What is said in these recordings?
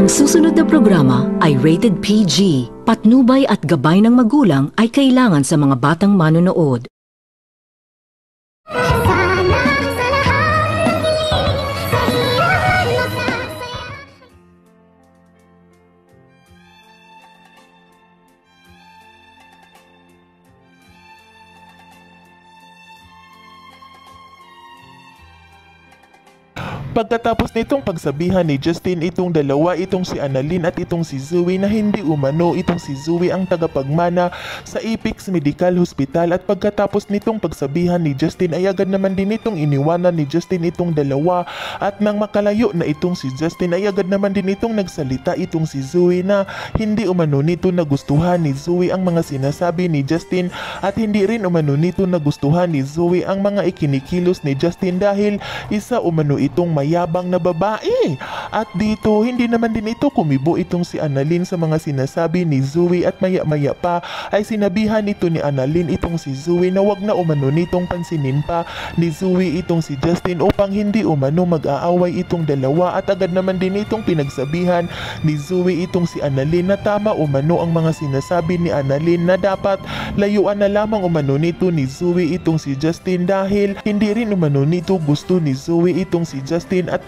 Ang susunod na programa ay rated PG. Patnubay at gabay ng magulang ay kailangan sa mga batang manonood. Pagkatapos nitong pagsabihan ni Justin itong dalawa, itong si Annalyn at itong si Zoe, na hindi umano itong si Zoe ang tagapagmana sa Apex Medical Hospital, at pagkatapos nitong pagsabihan ni Justin ay agad naman din itong iniwanan ni Justin itong dalawa, at nang makalayo na itong si Justin ay agad naman din itong nagsalita itong si Zoe na hindi umano nito nagustuhan ni Zoe ang mga sinasabi ni Justin, at hindi rin umano nito nagustuhan ni Zoe ang mga ikinikilos ni Justin dahil isa umano itong mayabang na babae. At dito hindi naman din ito kumibo itong si Annalyn sa mga sinasabi ni Zoe, at maya-maya pa ay sinabihan ito ni Annalyn itong si Zoe na wag na umano nitong pansinin pa ni Zoe itong si Justin upang hindi umano mag-aaway itong dalawa, at agad naman din itong pinagsabihan ni Zoe itong si Annalyn na tama umano ang mga sinasabi ni Annalyn na dapat layuan na lamang umano nito ni Zoe itong si Justin dahil hindi rin umano nito gusto ni Zoe itong si Justin, at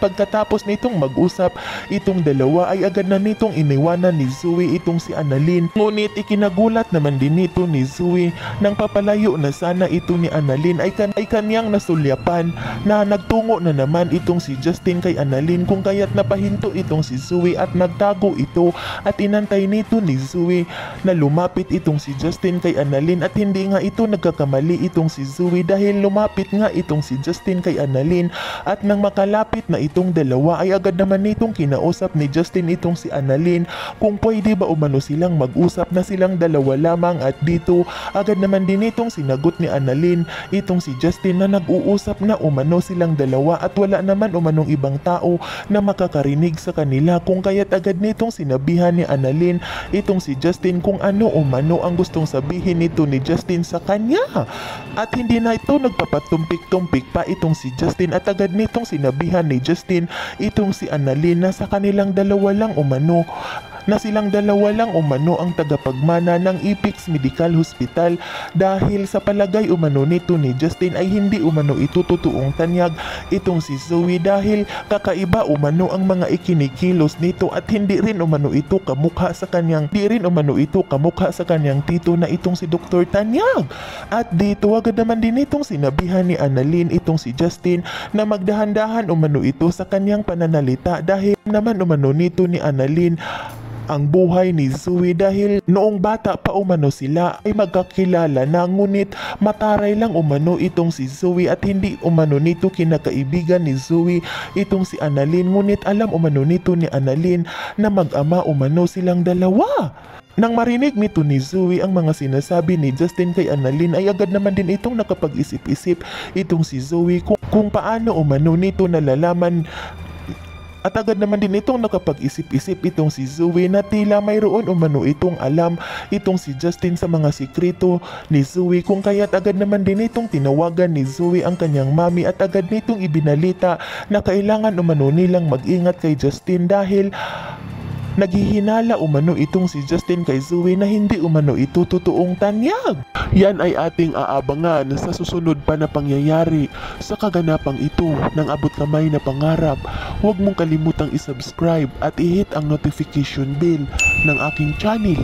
pagkatapos nitong mag-usap itong dalawa ay agad na nitong iniwanan ni Zoe itong si Annalyn. Ngunit ikinagulat naman din nito ni Zoe nang papalayo na sana ito ni Annalyn ay kanyang nasulyapan na nagtungo na naman itong si Justin kay Annalyn, kung kaya't napahinto itong si Zoe at nagtago ito, at inantay nito ni Zoe na lumapit itong si Justin kay Annalyn, at hindi nga ito nagkakamali itong si Zoe dahil lumapit nga itong si Justin kay Annalyn, at nang makalapit na itong dalawa ay agad naman nitong kinausap ni Justin itong si Annalyn kung pwede ba umano silang mag-usap na silang dalawa lamang, at dito agad naman din itong sinagot ni Annalyn itong si Justin na nag-uusap na umano silang dalawa at wala naman umanong ibang tao na makakarinig sa kanila, kung kaya't agad nitong sinabihan ni Annalyn itong si Justin kung ano umano ang gustong sabihin nito ni Justin sa kanya, at hindi na ito nagpapatumpik-tumpik pa itong si Justin, at agad nitong sinabihan ni Justin itong si Annalyn na sa kanilang dalawa lang umano na silang dalawa lang umano ang tagapagmana ng Apex Medical Hospital, dahil sa palagay umano nito ni Justin ay hindi umano ito totoong tanyag itong si Zoe dahil kakaiba umano ang mga ikinikilos nito, at hindi rin umano ito kamukha sa kanyang tito na itong si Dr. Tanyag. At dito agad naman din itong sinabihan ni Annalyn itong si Justin na magdahan-dahan umano ito sa kanyang pananalita dahil naman umano nito ni Annalyn ang buhay ni Zoe dahil noong bata pa umano sila ay magkakilala na, ngunit mataray lang umano itong si Zoe at hindi umano nito kinakaibigan ni Zoe itong si Annalyn, ngunit alam umano nito ni Annalyn na mag-ama umano silang dalawa. Nang marinig nito ni Zoe ang mga sinasabi ni Justin kay Annalyn ay agad naman din itong nakapag-isip-isip itong si Zoe kung paano umano nito nalalaman. At agad naman din itong nakapag-isip-isip itong si Zoe na tila mayroon umano itong alam itong si Justin sa mga sikreto ni Zoe, kung kaya't agad naman din itong tinawagan ni Zoe ang kanyang mami, at agad nitong ibinalita na kailangan umano nilang mag-ingat kay Justin dahil naghihinala umano itong si Justin kay Zoe na hindi umano ito totoong tanyag. Yan ay ating aabangan sa susunod pa na pangyayari sa kaganapang ito ng abot kamay na pangarap. Huwag mong kalimutang isubscribe at i-hit ang notification bell ng aking channel.